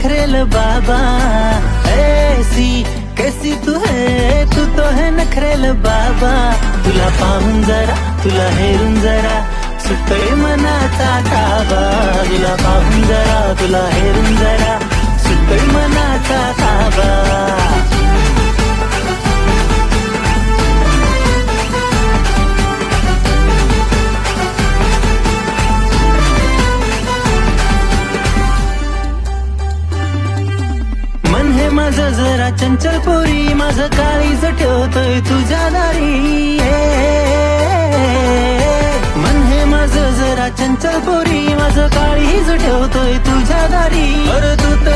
नखरेल बाबा, ऐसी कैसी तू है, तू तो है नखरेल बाबा. तुला पाहून जरा, तुला हेरून जरा, सुटतोय मनाचा ताबा. तुला पाहून जरा, तुला हेरून जरा, सुटतोय मनाचा ताबा. मन हे माझं जरा चंचल पोरी, माझं काळीज ठेवतोय तुझ्या दारी. मन हे माझं जरा चंचल पोरी, माझं काळीज ठेवतोय तुझ्या दारी. अरे तू तर